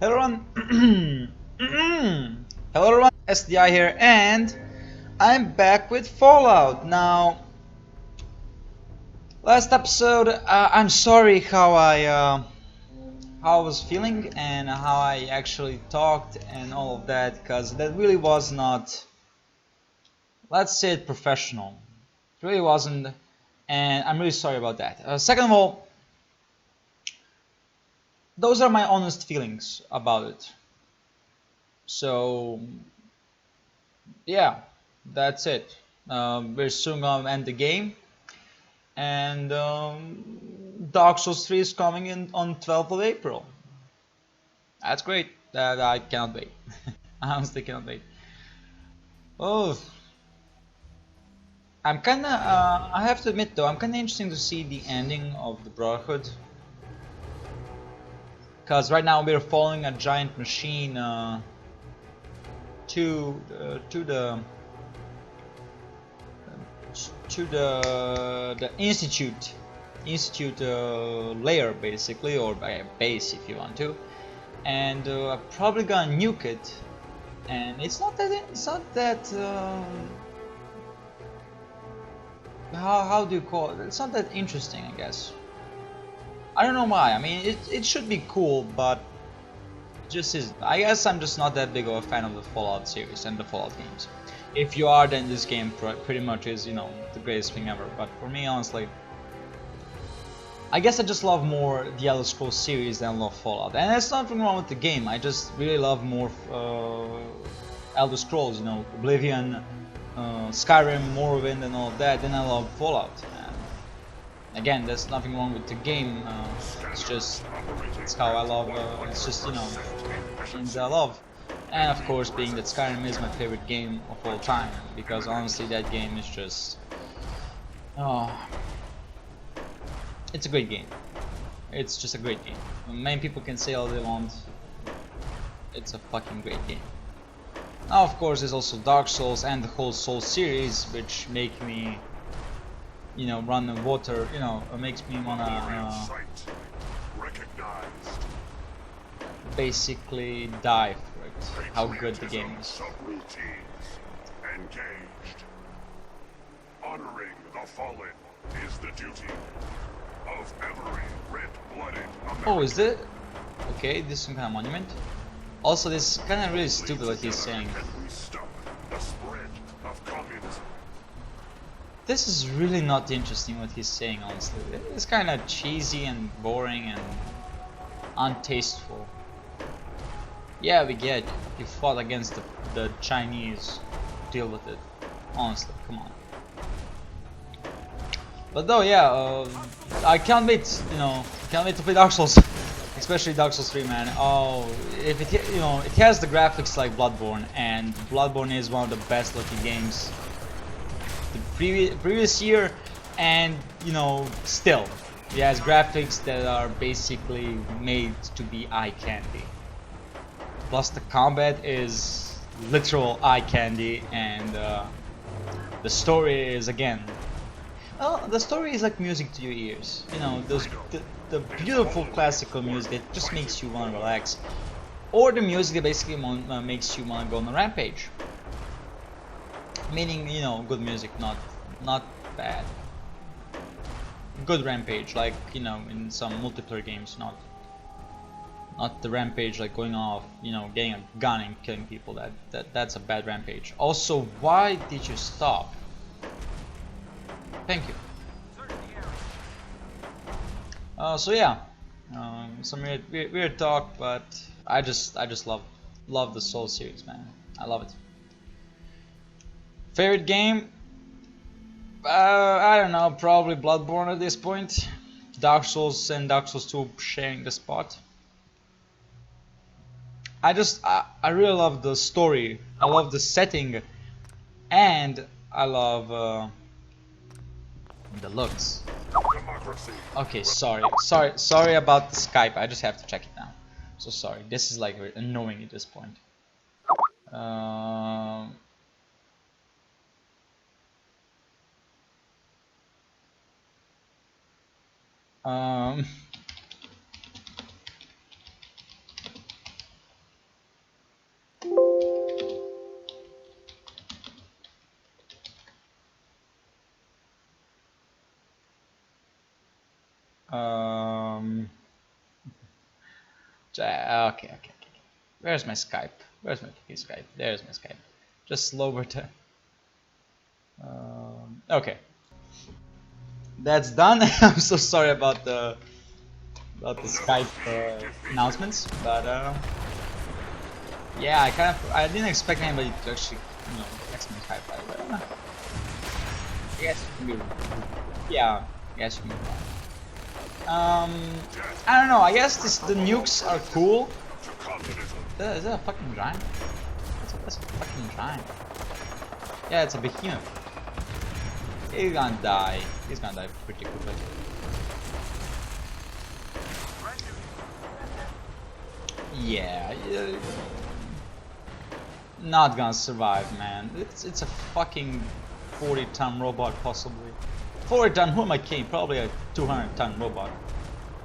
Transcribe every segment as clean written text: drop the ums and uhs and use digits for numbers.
Hello everyone. Hello everyone, SDI here, and I'm back with Fallout. Now, last episode, I'm sorry how I was feeling and how I actually talked and all of that, because that really was not, let's say it, professional. It really wasn't, and I'm really sorry about that. Second of all, those are my honest feelings about it. So yeah, that's it. We're soon gonna end the game, and Dark Souls 3 is coming in on 12th of April. That's great. That I cannot wait. I honestly cannot wait. Oh, I'm kinda. I have to admit though, I'm kinda interested to see the ending of the Brotherhood, because right now we're following a giant machine to the institute layer basically, or base if you want to, and I'm probably gonna nuke it. And it's not that how do you call it? It's not that interesting, I guess. I don't know why. I mean, it should be cool, but just is. I guess I'm just not that big of a fan of the Fallout series and the Fallout games. If you are, then this game pretty much is, the greatest thing ever. But for me, honestly, I guess I just love more the Elder Scrolls series than love Fallout. And there's nothing wrong with the game. I just really love more Elder Scrolls, Oblivion, Skyrim, Morrowind, and all of that. Then I love Fallout. And again, there's nothing wrong with the game. It's how I love. It's just things I love. And of course, being that Skyrim is my favorite game of all time, because honestly, that game is just. Oh, it's a great game. It's just a great game. Many people can say all they want. It's a fucking great game. Now, of course, there's also Dark Souls and the whole Souls series, which make me, run in water. It makes me wanna basically die for it. How good the game is. Honoring the fallen is the duty of every red-blooded American. Oh, is it? Okay, this is some kind of monument. Also, this is kind of really stupid what he's saying. This is really not interesting what he's saying, honestly. It's kind of cheesy and boring and untasteful. Yeah, we get it. You fought against the Chinese. Deal with it. Honestly, come on. But though, yeah, I can't wait. Can't wait to play Dark Souls, especially Dark Souls 3, man. Oh, if it it has the graphics like Bloodborne, and Bloodborne is one of the best looking games the previous year, and still, it has graphics that are basically made to be eye candy. Plus, the combat is literal eye candy, and the story is again. Well, the story is like music to your ears. The beautiful classical music that just makes you want to relax, or the music that basically makes you want to go on a rampage. Meaning, good music, not bad. Good rampage, like in some multiplayer games, not the rampage like going off, getting a gun and killing people. That's a bad rampage. Also, why did you stop? Thank you. So yeah, some weird talk, but I just love the Soul series, man. I love it. Favorite game? I don't know, probably Bloodborne at this point. Dark Souls and Dark Souls 2 sharing the spot. I really love the story. I love the setting, and I love the looks. Okay, sorry about the Skype. I just have to check it now. So sorry. This is like annoying at this point. Um, Okay, okay. Where's my Skype? Where's my fucking Skype? There's my Skype. Just lower the. Okay, that's done. I'm so sorry about the Skype announcements, but yeah, I didn't expect anybody to actually text me Skype, but yes, yeah, yes, you can. I don't know. I guess the nukes are cool. Is that a fucking giant? That's a fucking giant. Yeah, it's a behemoth. He's gonna die. He's gonna die pretty quickly. Yeah, not gonna survive, man. It's a fucking 40-ton robot, possibly. 40-ton. Who am I kidding? Probably a 200-ton robot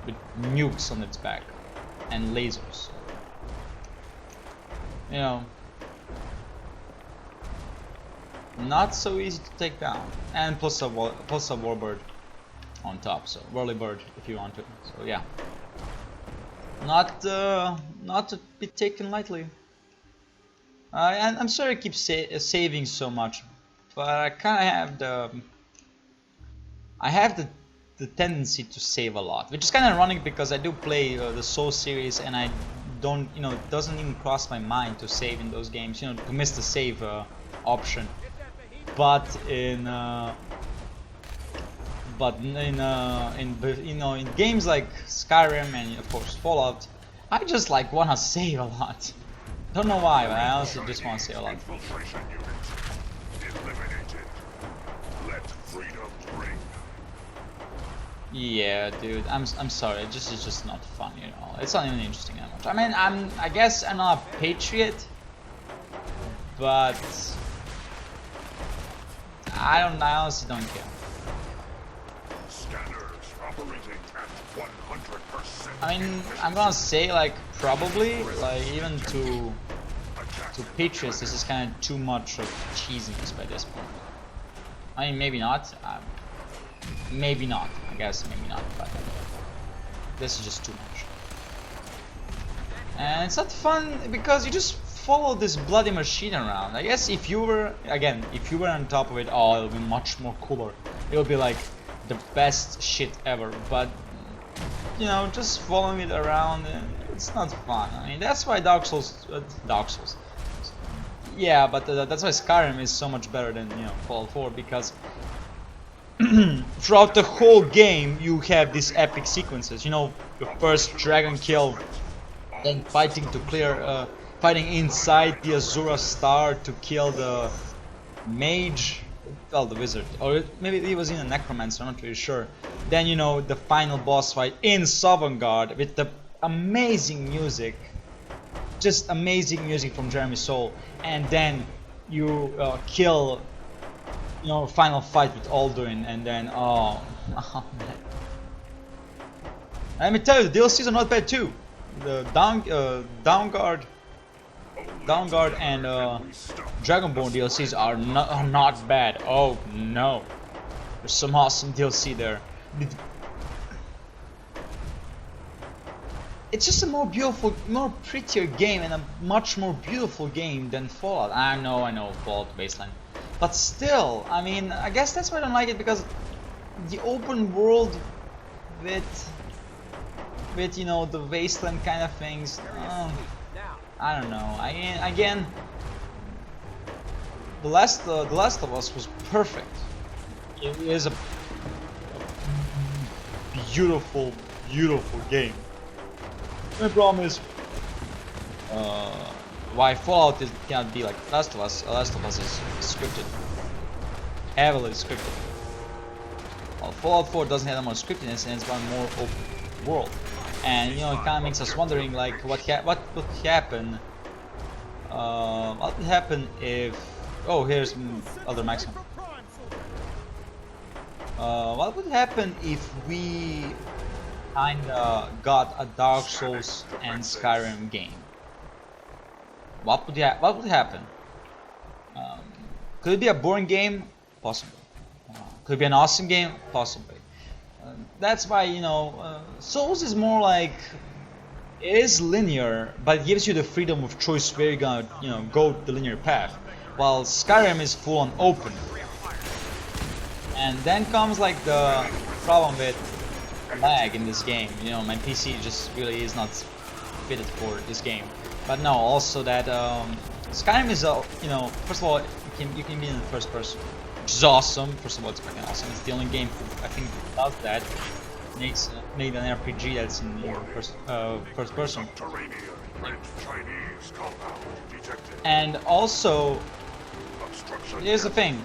with nukes on its back and lasers. You know, not so easy to take down, and plus a warbird on top, so whirlybird if you want to. So yeah, not to be taken lightly. And I'm sorry I keep saving so much, but I kind of have the tendency to save a lot, which is kind of ironic because I do play the Soul series and I don't, it doesn't even cross my mind to save in those games, to miss the save option. But in games like Skyrim and of course Fallout, I just like wanna save a lot. Don't know why, but I also just want to save a lot. Yeah, dude, I'm sorry. It's just not fun, It's not even interesting that much. I mean, I guess I'm not a patriot, but I honestly don't care. I mean, I'm gonna say like probably like even to patriots, this is kind of too much of cheesiness by this point. I mean, maybe not. Maybe not. I guess maybe not, but this is just too much. And it's not fun because you just follow this bloody machine around. I guess if you were on top of it, oh, it'll be much more cooler. It'll be like the best shit ever. But just following it around, it's not fun. I mean, that's why Dark Souls. Yeah, but that's why Skyrim is so much better than Fallout 4, because throughout the whole game you have these epic sequences. Your first dragon kill, then fighting inside the Azura Star to kill the mage, well, the wizard, or maybe he was in a necromancer, I'm not really sure. Then the final boss fight in Sovngarde with the amazing music, just amazing music from Jeremy Soule, and then you kill, final fight with Alduin, and then oh man. Let me tell you, the DLCs are not bad too. The Downguard and Dragonborn DLCs are not bad. Oh no, there's some awesome DLC there. It's just a more beautiful, more prettier game, and a much more beautiful game than Fallout. I know, Fallout Wasteland, but still, I mean, I guess that's why I don't like it, because the open world with the Wasteland kind of things. I don't know. Again, The Last of Us was perfect. It is a beautiful game. The problem is why Fallout cannot be like Last of Us. Last of Us is scripted, heavily scripted. Well, Fallout 4 doesn't have that much scriptedness, and it's got more open world. And it kind of makes us wondering, like, what would happen? What would happen if? Oh, here's other maximum. What would happen if we kinda got a Dark Souls and Skyrim game? What would happen? Could it be a boring game? Possibly. Could it be an awesome game? Possibly. That's why Souls is more like it is linear, but it gives you the freedom of choice where you're gonna, you know, go the linear path. While Skyrim is full on open. And then comes like the problem with lag in this game. You know, my PC just really is not fitted for this game. But no, also that Skyrim is you know, first of all, you can be in the first person, which is awesome. First of all, it's fucking awesome. It's the only game I think that does that. Made an RPG that's in first person. And also, here's the thing.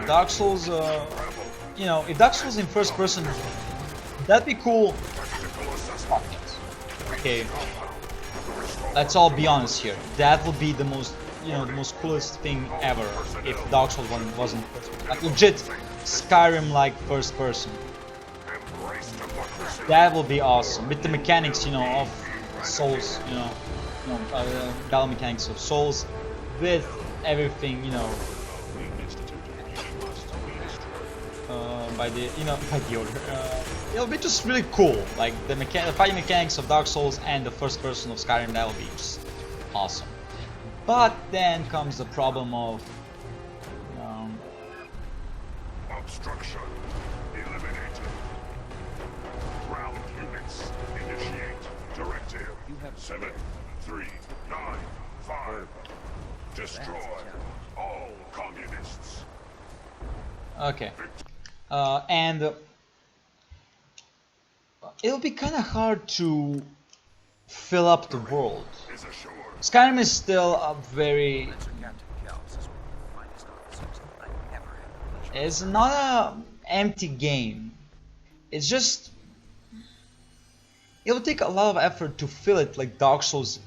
Dark Souls, you know, if Dark Souls in first person, that'd be cool. Okay, let's all be honest here. That would be the most, you know, the most coolest thing ever if Dark Souls wasn't first person. Like legit Skyrim like first person. That would be awesome with the mechanics, you know, of Souls, you know, battle mechanics of Souls, with everything, you know. By the order, it'll be just really cool. Like the fighting mechanics of Dark Souls and the first person of Skyrim, that will be just awesome. But then comes the problem of obstruction eliminated. Ground units initiate directive 7395. Destroy all communists. Okay. And it'll be kind of hard to fill up the world. Skyrim is still a very... It's not an empty game. It's just... It'll take a lot of effort to fill it like Dark Souls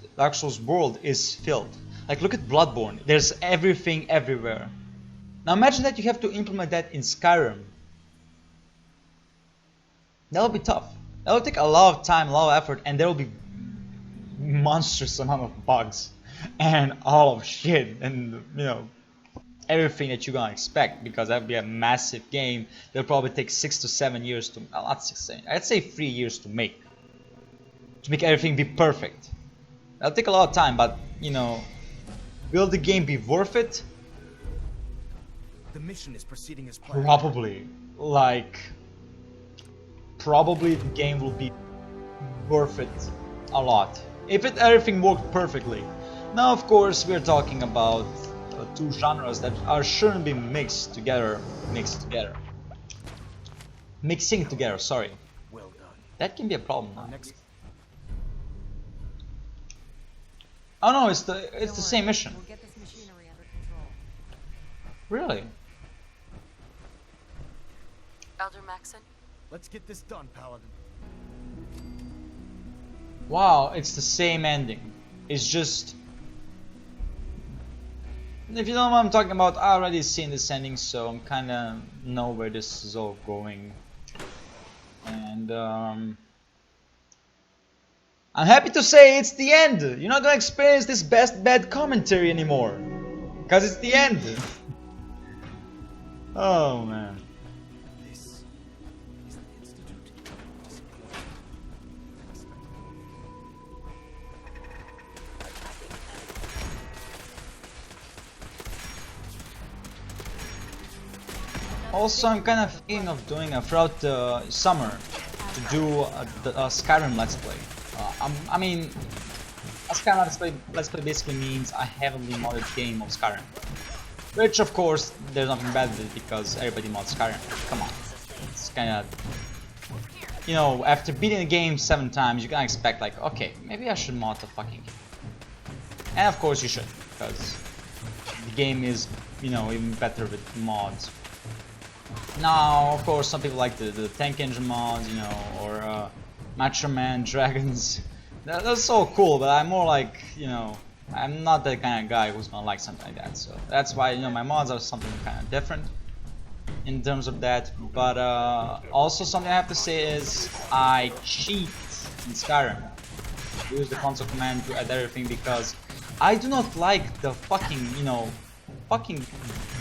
world is filled. Like look at Bloodborne. There's everything everywhere. Now imagine that you have to implement that in Skyrim. That'll be tough. That'll take a lot of time, a lot of effort, and there will be monstrous amount of bugs and all of shit, and you know, everything that you're gonna expect, because that'll be a massive game. That'll probably take 6 to 7 years to, not 6 to 7, I'd say 3 years to make everything be perfect. That'll take a lot of time, but you know, will the game be worth it? The mission is proceeding as planned. Probably. Probably the game will be worth it a lot if everything worked perfectly. Now, of course, we're talking about two genres that shouldn't be mixing together. Sorry. Well done. That can be a problem. Oh no, it's the same mission. We'll get this machinery under control. Really? Elder Maxon? Let's get this done, Paladin. Wow, it's the same ending. It's just... If you don't know what I'm talking about, I already seen this ending, so I'm kinda know where this is all going. And I'm happy to say it's the end! You're not gonna experience this bad commentary anymore. Because it's the end! Oh man. Also, I'm kind of thinking of doing throughout the summer to do a Skyrim Let's Play. I mean, a Skyrim Let's Play basically means a heavily modded game of Skyrim. Which, of course, there's nothing bad with it because everybody mods Skyrim. Come on. It's kind of... You know, after beating the game 7 times, you can expect like, okay, maybe I should mod the fucking game. And of course you should, because the game is, you know, even better with mods. Now, of course, some people like the tank engine mods, you know, or Macho Man Dragons. That's so cool, but I'm more like, you know, I'm not that kind of guy who's gonna like something like that. So that's why, you know, my mods are something kind of different in terms of that. But also something I have to say is I cheat in Skyrim. I use the console command to add everything because I do not like the fucking, you know, fucking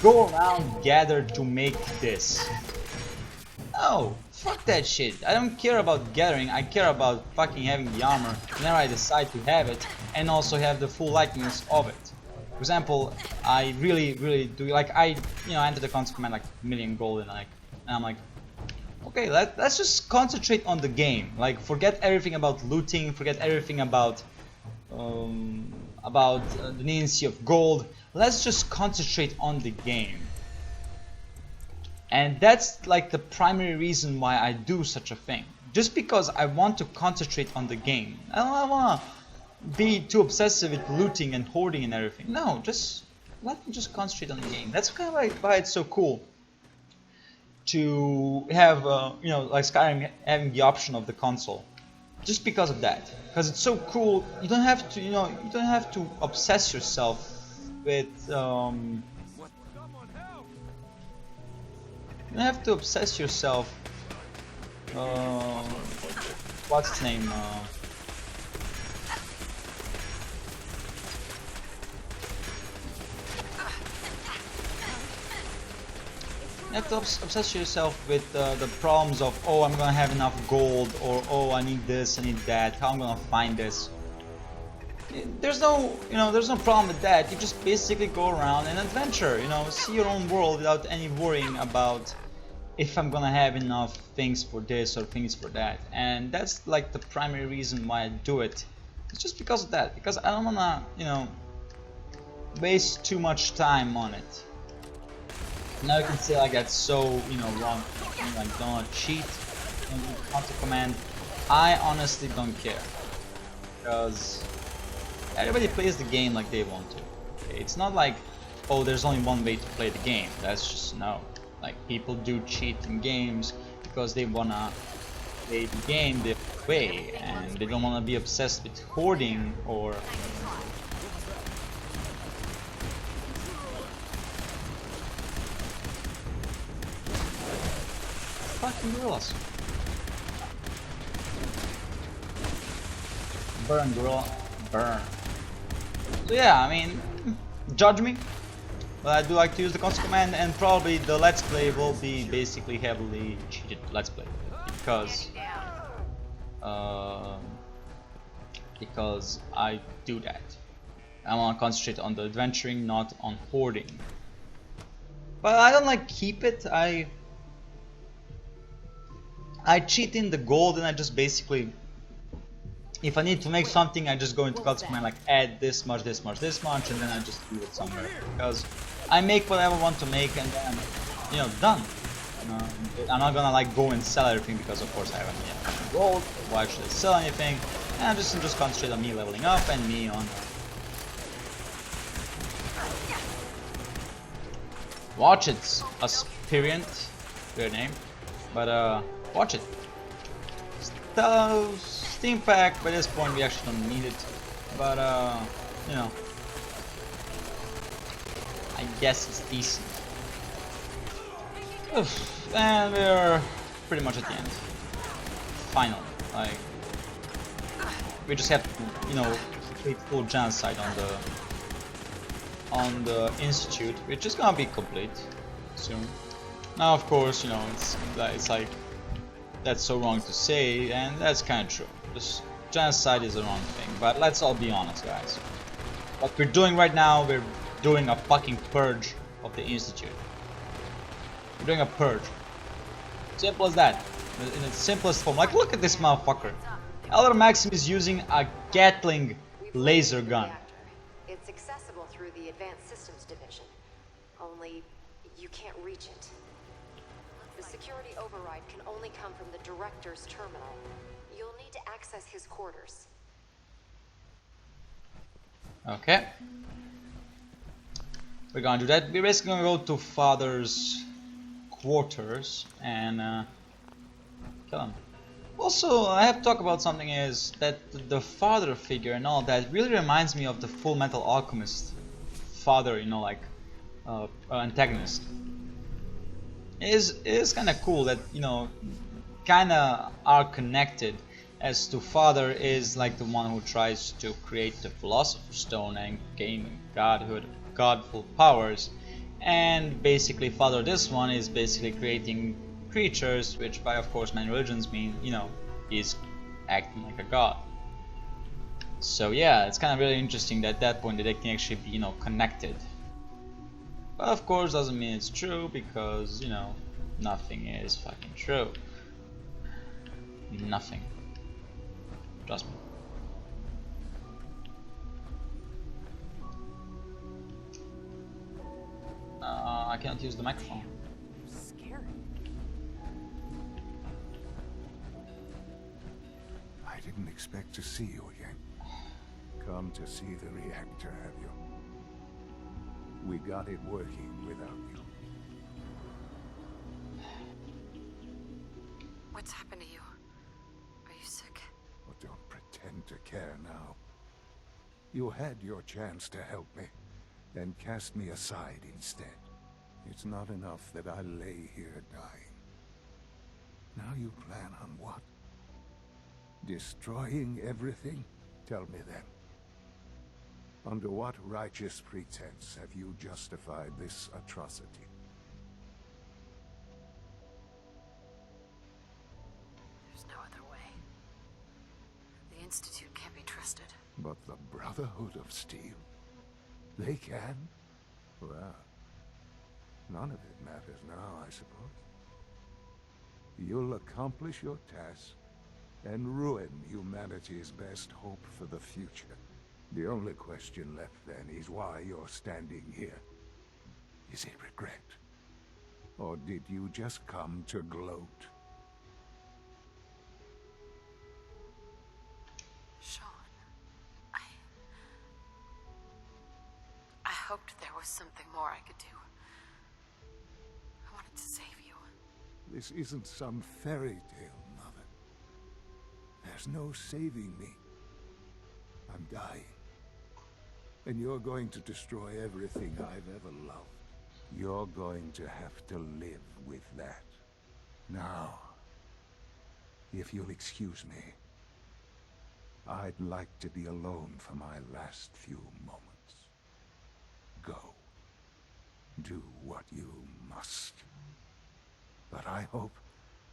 go around gather to make this. No, Fuck that shit. I don't care about gathering, I care about fucking having the armor whenever I decide to have it, and also have the full likeness of it. For example, I really do, like, I, you know, enter the console command like million gold, and I'm like, okay, let's just concentrate on the game. Like, forget everything about looting, forget everything about the needincy of gold. Let's just concentrate on the game. And that's like the primary reason why I do such a thing. Just because I want to concentrate on the game. I don't want to be too obsessive with looting and hoarding and everything. No, just let me just concentrate on the game. That's kind of why it's so cool to have, you know, like Skyrim having the option of the console. Just because of that. Because it's so cool. You don't have to, you know, you don't have to obsess yourself with, you don't have to obsess yourself. What's its name? You have to obsess yourself with the problems of, oh, I'm gonna have enough gold, or oh, I need this, I need that. How I'm gonna find this? There's no, you know, there's no problem with that. You just basically go around and adventure. You know, see your own world without any worrying about if I'm gonna have enough things for this or things for that. And that's like the primary reason why I do it. It's just because of that. Because I don't wanna, you know, waste too much time on it. Now you can say like that's so, you know, wrong. Like, don't cheat, don't do counter command. I honestly don't care, because everybody plays the game like they want to. Okay? It's not like, oh, there's only one way to play the game. That's just no. Like, people do cheat in games because they wanna play the game their way, and they don't wanna be obsessed with hoarding or. Fucking gorillas. Burn, gorilla. Burn. So yeah, I mean, judge me. But I do like to use the console command, and probably the Let's Play will be basically heavily cheated Let's Play. Because I do that. I want to concentrate on the adventuring, not on hoarding. But I don't like keep it. I cheat in the gold, and I just basically, if I need to make something, I just go into console command, like add this much, this much, this much, and then I just leave it somewhere. Because I make whatever I want to make, and then I'm, you know, done. I'm not gonna like go and sell everything, because of course I haven't yet gold. Why should I sell anything? And I'm just concentrate on me leveling up and me on. Watch It's Aspirant, weird name, but watch it. Steam pack, by this point we actually don't need it, but you know, I guess it's decent. Oof. And we're pretty much at the end. Final, like, we just have to, you know, complete full genocide on the institute, which is gonna be complete soon. Now, of course, you know, it's like, that's so wrong to say, and that's kind of true. This genocide is a wrong thing, but let's all be honest, guys. What we're doing right now, we're doing a fucking purge of the institute. We're doing a purge. Simple as that. In its simplest form. Like, look at this motherfucker. Elder Maxim is using a Gatling laser gun. It's accessible through the Advanced Systems Division. Only you can't reach it. The security override can only come from the director's terminal. You'll need to access his quarters. Okay. We're gonna do that. We're basically gonna go to Father's quarters and kill him. Also, I have to talk about something, is that the father figure and all that really reminds me of the Full Metal Alchemist father, you know, like antagonist. It is kind of cool that, you know, kind of are connected, as to father is like the one who tries to create the Philosopher's Stone and gain godhood, godful powers, and basically father, this one, is basically creating creatures, which by of course many religions mean, you know, he's acting like a god. So yeah, it's kind of really interesting that at that point that they can actually be, you know, connected. But of course doesn't mean it's true, because, you know, nothing is fucking true. Nothing. Trust me. I cannot use the microphone. Scary. I didn't expect to see you again. Come to see the reactor, have you? We got it working without you. What's happened to you? Are you sick? But don't pretend to care now. You had your chance to help me, and cast me aside instead. It's not enough that I lay here dying. Now you plan on what? Destroying everything? Tell me then. Under what righteous pretense have you justified this atrocity? There's no other way. The Institute can't be trusted. But the Brotherhood of Steel? They can? Well, none of it matters now, I suppose. You'll accomplish your task and ruin humanity's best hope for the future. The only question left then is why you're standing here. Is it regret? Or did you just come to gloat? Sean, I hoped there was something more I could do. I wanted to save you. This isn't some fairy tale, Mother. There's no saving me. I'm dying. And you're going to destroy everything I've ever loved. You're going to have to live with that. Now, if you'll excuse me, I'd like to be alone for my last few moments. Go. Do what you must. But I hope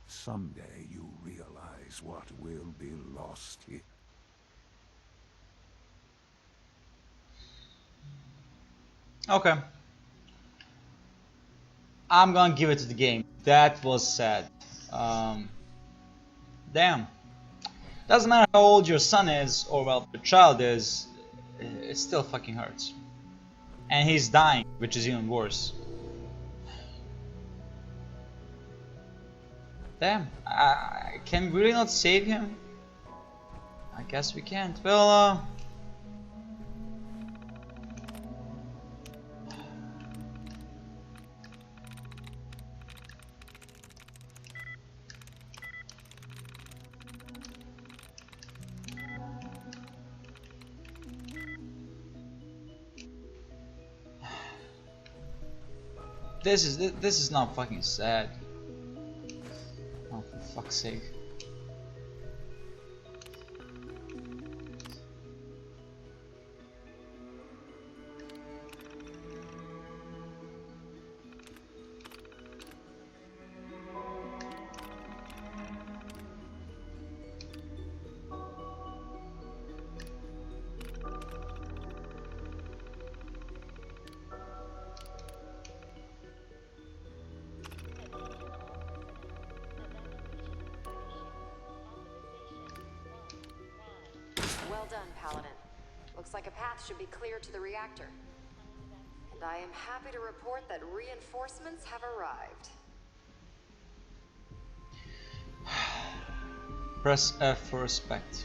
someday you realize what will be lost here. Okay. I'm gonna give it to the game. That was sad. Damn. Doesn't matter how old your son is, or well, your child is, it still fucking hurts. And he's dying, which is even worse. Damn. Can we really not save him? I guess we can't. Well, this is not fucking sad. Oh, for fuck's sake. Well done, Paladin. Looks like a path should be clear to the reactor. And I am happy to report that reinforcements have arrived. Press F for respect.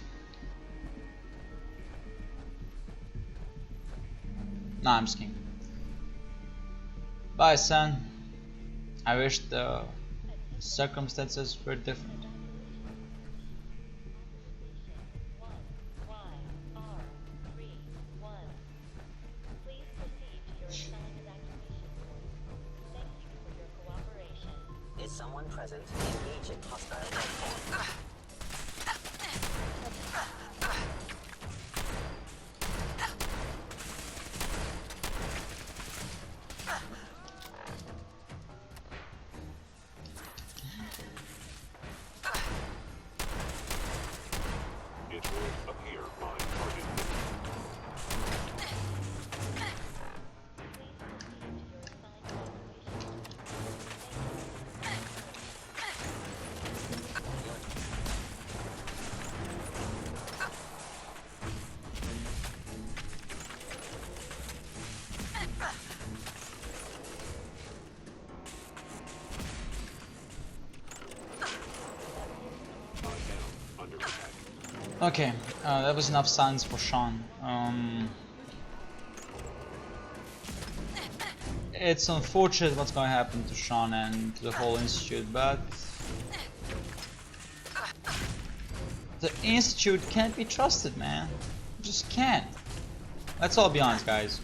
Nah, I'm just kidding. Bye, son. I wish the circumstances were different. Is someone present? Engage in hostile life form. It will appear on target. Under attack. Okay, that was enough signs for Sean. It's unfortunate what's going to happen to Sean and to the whole institute, but the institute can't be trusted, man. Just can't. Let's all be honest, guys.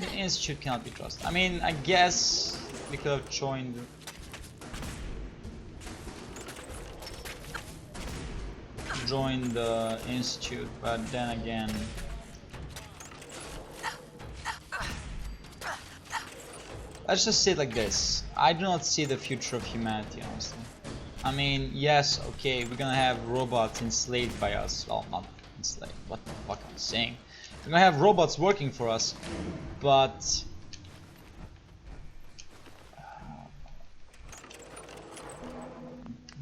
The institute cannot be trusted. I mean, I guess we could have joined the institute, but then again, let's just say it like this. I do not see the future of humanity, honestly. I mean, yes, okay, we're gonna have robots enslaved by us. Well, not enslaved, what the fuck am I saying? We're gonna have robots working for us, but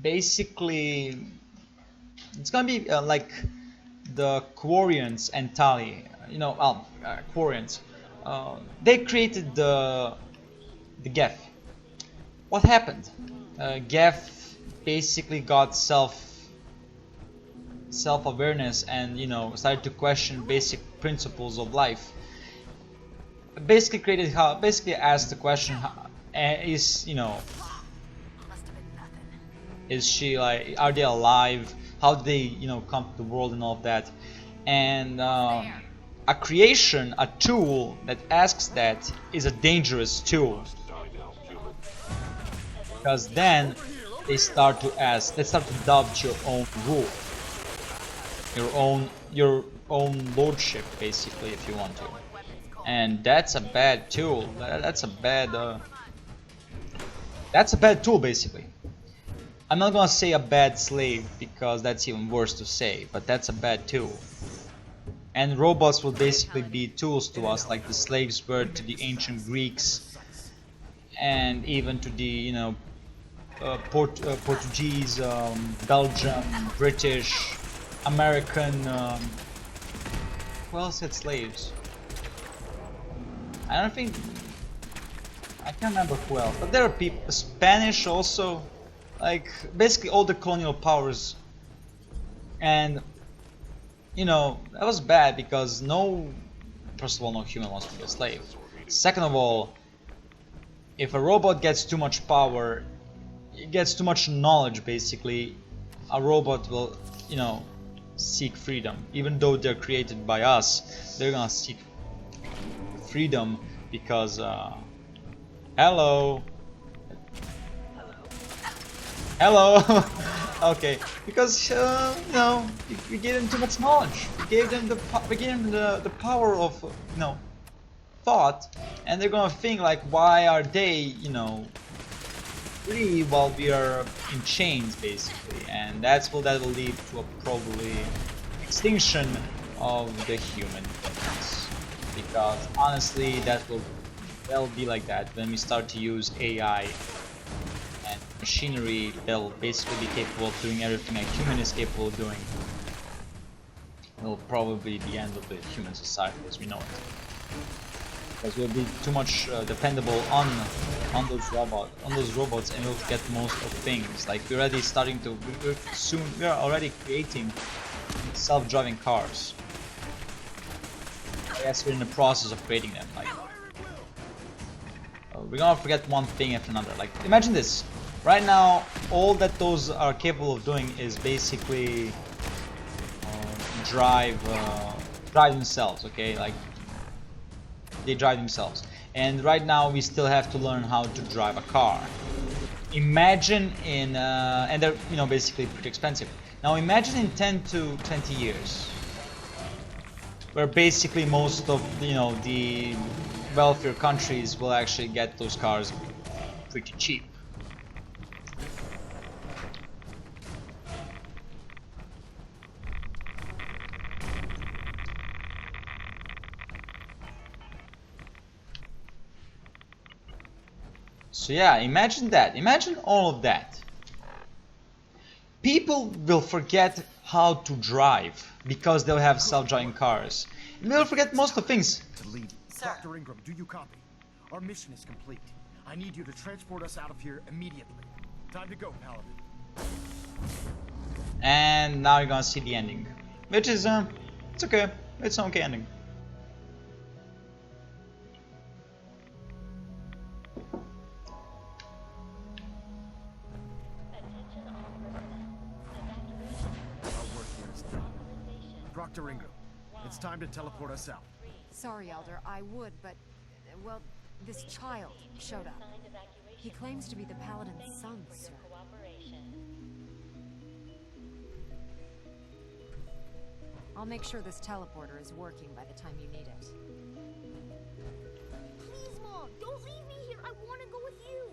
basically it's gonna be like the Quarians and Tali, you know, Quarians. They created the Geth. What happened? Geth basically got self-awareness and, you know, started to question basic principles of life. Basically created how, basically asked the question, is, you know, Must have been nothing. is she like, are they alive? How do they, you know, come to the world and all of that? And a creation, a tool that asks that is a dangerous tool, Die now, human. because then they start to ask, they start to doubt your own rule, your own lordship, basically, if you want to. And that's a bad tool. That's a bad tool, basically. I'm not gonna say a bad slave, because that's even worse to say, but that's a bad tool. And robots will basically be tools to us, like the slaves were to the ancient Greeks, and even to the, you know, Portuguese, Belgium, British, American. Who else had slaves? I don't think. I can't remember who else, but there are people. Spanish also. Like, basically all the colonial powers. And, you know, that was bad because first of all, no human wants to be a slave. Second of all, if a robot gets too much power, it gets too much knowledge, basically, a robot will, you know, seek freedom. Even though they're created by us, they're gonna seek freedom because, hello. Hello. Okay, because you know, we gave them too much knowledge. We gave them the power of, you know, thought, and they're gonna think like, why are they, you know, free while we are in chains, basically, and that will lead to a probably extinction of the human race. Because honestly, that'll be like that when we start to use AI. Machinery that'll basically be capable of doing everything a human is capable of doing. Will probably be the end of the human society as we know it, because we'll be too much dependable on those robots, and we'll get most of things. Like we're already starting to, we are already creating self-driving cars. I guess we're in the process of creating them. Like, we're gonna forget one thing after another. Like, imagine this. Right now, all that those are capable of doing is basically drive themselves. Okay, like they drive themselves. And right now, we still have to learn how to drive a car. Imagine and they're, you know, basically pretty expensive. Now imagine in 10 to 20 years, where basically most of, you know, the wealthier countries will actually get those cars pretty cheap. So yeah, imagine that. Imagine all of that. People will forget how to drive because they'll have self-driving cars. And they'll forget most of the things. To lead. Dr. Ingram, do you copy? Our mission is complete. I need you to transport us out of here immediately. Time to go, Paladin. And now you're gonna see the ending. Which is, it's okay. It's an okay ending. Dr. Ingram, it's time to teleport us out. Sorry, Elder, I would, but... well, this child showed up. He claims to be the Paladin's son, sir. I'll make sure this teleporter is working by the time you need it. Please, Mom, don't leave me here. I want to go with you.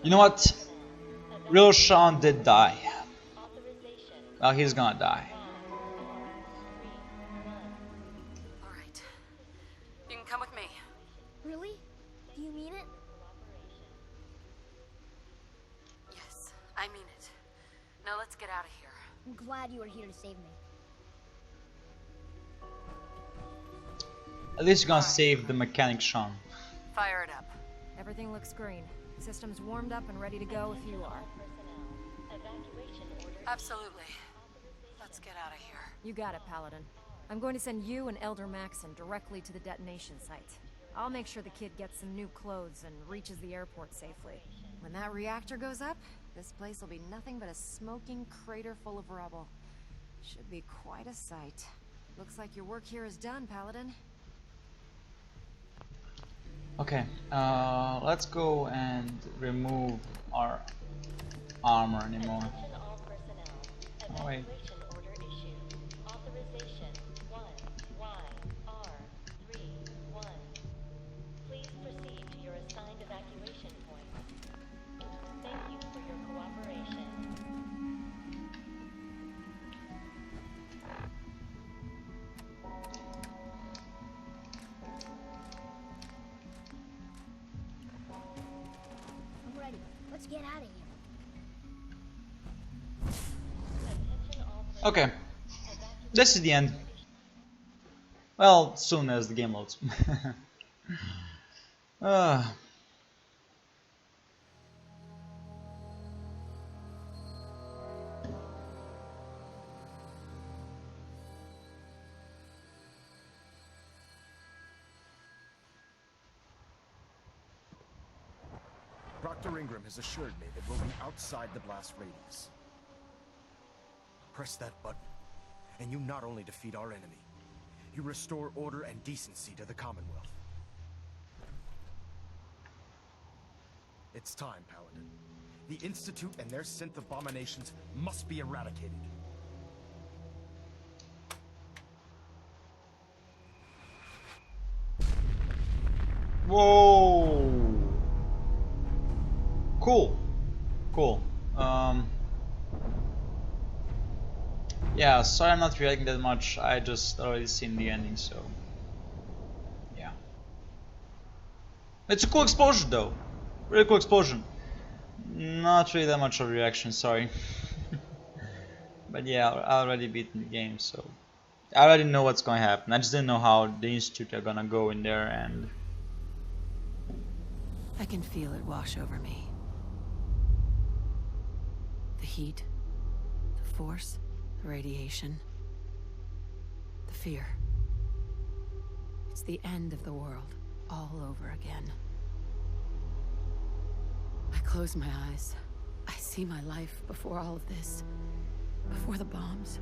You know what? Real Sean did die. Well, he's gonna die. Alright. You can come with me. Really? Do you mean it? Yes, I mean it. Now let's get out of here. I'm glad you are here to save me. At least you're gonna save the mechanic Sean. Fire it up. Everything looks green. System's warmed up and ready to go if you are. Absolutely. Let's get out of here. You got it, Paladin. I'm going to send you and Elder Maxon directly to the detonation site. I'll make sure the kid gets some new clothes and reaches the airport safely. When that reactor goes up, this place will be nothing but a smoking crater full of rubble. Should be quite a sight. Looks like your work here is done, Paladin. Okay, let's go and remove our armor anymore. Oh wait. I'm ready. Let's get out of here. Okay, this is the end. Well, soon as the game loads. Dr. Ingram has assured me that we'll be outside the blast radius. Press that button, and you not only defeat our enemy, you restore order and decency to the Commonwealth. It's time, Paladin. The Institute and their synth abominations must be eradicated. Whoa! Cool. Cool. Yeah, sorry I'm not reacting that much. I just already seen the ending, so yeah. It's a cool explosion though. Really cool explosion. Not really that much of a reaction, sorry. But yeah, I already beaten the game, so I already know what's gonna happen. I just didn't know how the Institute are gonna go in there and I can feel it wash over me. The heat, the force, the radiation, the fear. It's the end of the world all over again. I close my eyes. I see my life before all of this, before the bombs.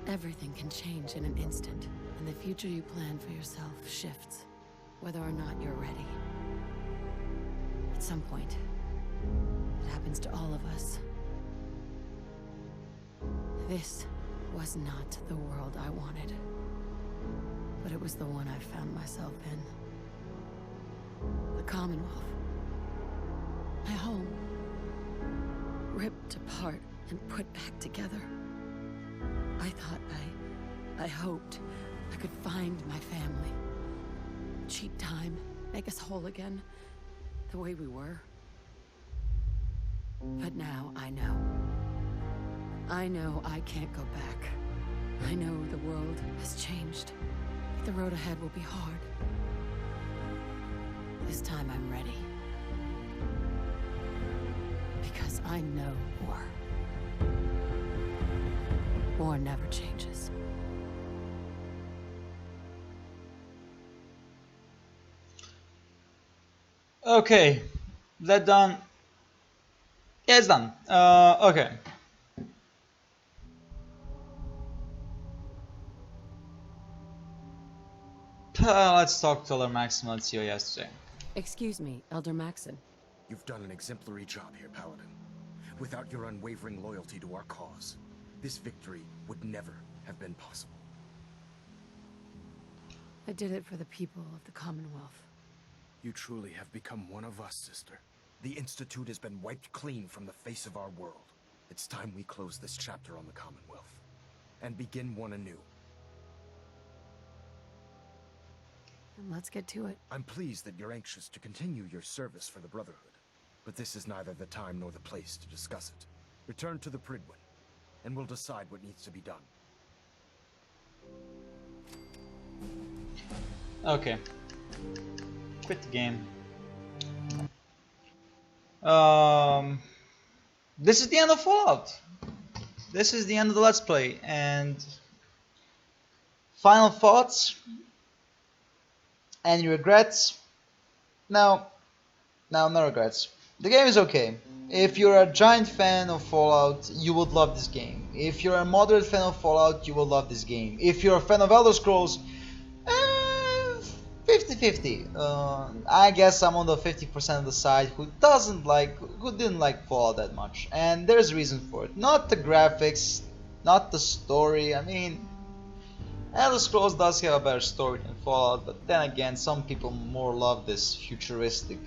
Everything can change in an instant, and the future you plan for yourself shifts, whether or not you're ready. At some point, it happens to all of us. This was not the world I wanted, but it was the one I found myself in. The Commonwealth. My home. Ripped apart and put back together. I thought, I hoped, I could find my family. Cheat time, make us whole again, the way we were. But now I know. I know I can't go back. I know the world has changed. The road ahead will be hard. This time I'm ready. Because I know war. War never changes. Okay, is that done? Yeah, it's done. Okay. Let's talk to Elder Maxim. Let's see what he has to say. Excuse me, Elder Maxon. You've done an exemplary job here, Paladin. Without your unwavering loyalty to our cause, this victory would never have been possible. I did it for the people of the Commonwealth. You truly have become one of us, sister. The Institute has been wiped clean from the face of our world. It's time we close this chapter on the Commonwealth and begin one anew. And let's get to it. I'm pleased that you're anxious to continue your service for the Brotherhood, but this is neither the time nor the place to discuss it. Return to the Pridwin, and we'll decide what needs to be done. Okay. Quit the game. This is the end of Fallout. This is the end of the Let's Play, and final thoughts. Any regrets? No, no regrets. The game is okay. If you're a giant fan of Fallout, you would love this game. If you're a moderate fan of Fallout, you will love this game. If you're a fan of Elder Scrolls, 50-50. I guess I'm on the 50% of the side who didn't like Fallout that much, and there's a reason for it. Not the graphics, not the story. I mean, Elder Scrolls does have a better story than Fallout, but then again, some people more love this futuristic,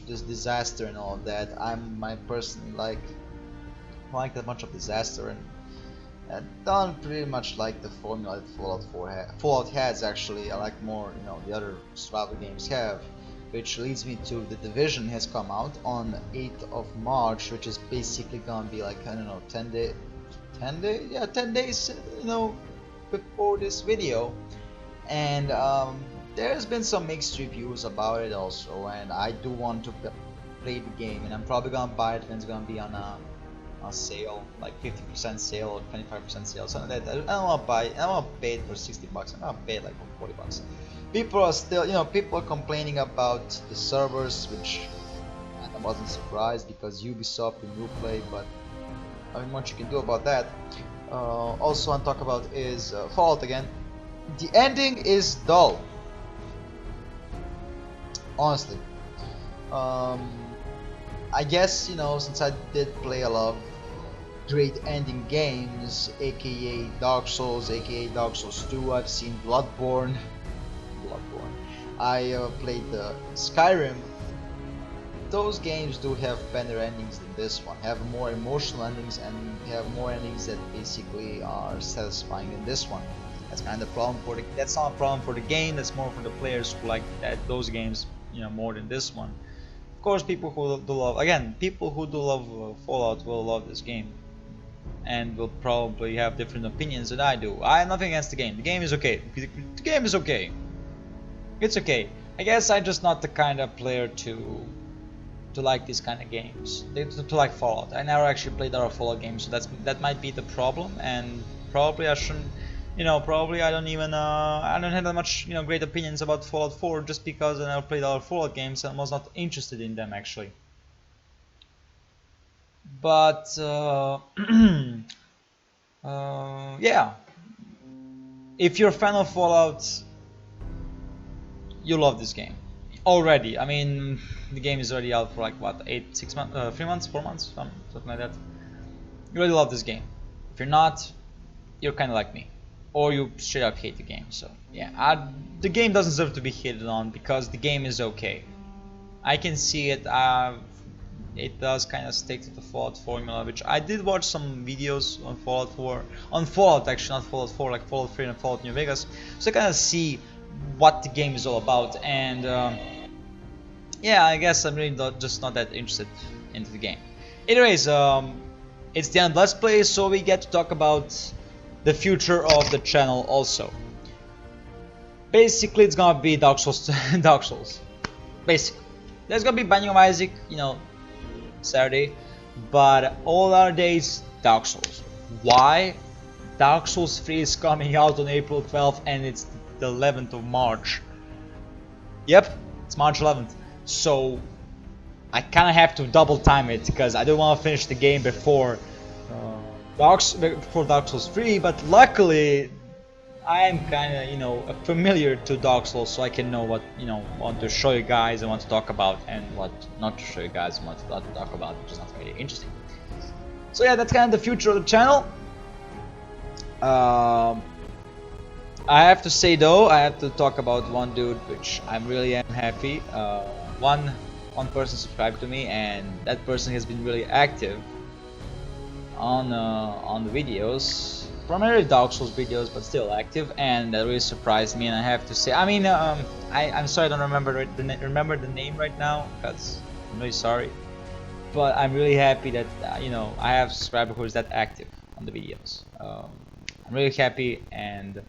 this disaster and all of that. I personally like that much of disaster, and I don't pretty much like the formula that Fallout has. Actually, I like more, the other survival games have, which leads me to The Division has come out on 8th of March, which is basically gonna be like, I don't know, 10 days, before this video, and there's been some mixed reviews about it also, and I do want to play the game, and I'm probably gonna buy it when it's gonna be on a sale, like 50% sale or 25% sale, something like that. I don't want to buy it. I don't want to pay it for 60 bucks. I'm gonna pay it like for 40 bucks. People are still, people are complaining about the servers, which I wasn't surprised because Ubisoft and Uplay, but I mean, what you can do about that. Also, I want to talk about is Fallout again. The ending is dull. Honestly, I guess since I did play a lot of great ending games, aka Dark Souls, aka Dark Souls 2. I've seen Bloodborne. I played Skyrim. Those games do have better endings than this one. Have more emotional endings and have more endings that basically are satisfying than this one. That's kind of the problem for the. That's not a problem for the game. That's more for the players who like those games, more than this one. Of course, people who do love Fallout will love this game, and will probably have different opinions than I do. I have nothing against the game. The game is okay. The game is okay. It's okay. I guess I'm just not the kind of player to like these kind of games. To like Fallout. I never actually played other Fallout games, so that might be the problem. And probably I shouldn't. Probably I don't have that much great opinions about Fallout 4 just because I never played other Fallout games and was not interested in them actually. But yeah, if you're a fan of Fallout, you love this game already. I mean, the game is already out for like what, 3 months, 4 months, something like that. You really love this game. If you're not, you're kind of like me, or you straight up hate the game. So yeah, the game doesn't deserve to be hated on because the game is okay. I can see it. it does kind of stick to the Fallout formula, which I did watch some videos on Fallout 4, on Fallout actually, not Fallout 4, like Fallout 3 and Fallout New Vegas, so I kind of see what the game is all about, and yeah, I guess I'm really just not that interested into the game. Anyways, it's the end of Let's Play, so we get to talk about the future of the channel also. Basically, it's gonna be Dark Souls, Dark Souls. Basically, there's gonna be Binding of Isaac, you know, Saturday, but all our days Dark Souls. Why? Dark Souls 3 is coming out on April 12th, and it's the 11th of March. Yep, it's March 11th. So I kind of have to double time it because I don't want to finish the game before Dark Souls 3. But luckily, I am kind of, you know, familiar to Dark Souls, so I can know what, you know, want to show you guys and want to talk about, and what not to show you guys and what to not talk about, which is not really interesting. So yeah, that's kind of the future of the channel. I have to say though, I have to talk about one dude, which I really am happy. One person subscribed to me, and that person has been really active on the videos, primarily Dark Souls videos, but still active, and that really surprised me. And I have to say, I mean, I'm sorry I don't remember the name right now, because I'm really sorry, but I'm really happy that you know, I have a subscriber who is that active on the videos. I'm really happy, and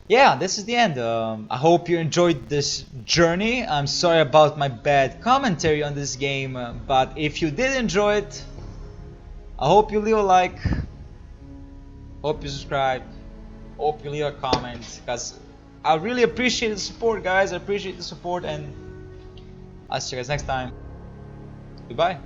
yeah, this is the end. I hope you enjoyed this journey. I'm sorry about my bad commentary on this game, but if you did enjoy it, I hope you leave a like, hope you subscribe, hope you leave a comment, because I really appreciate the support, guys. I appreciate the support, and I'll see you guys next time. Goodbye.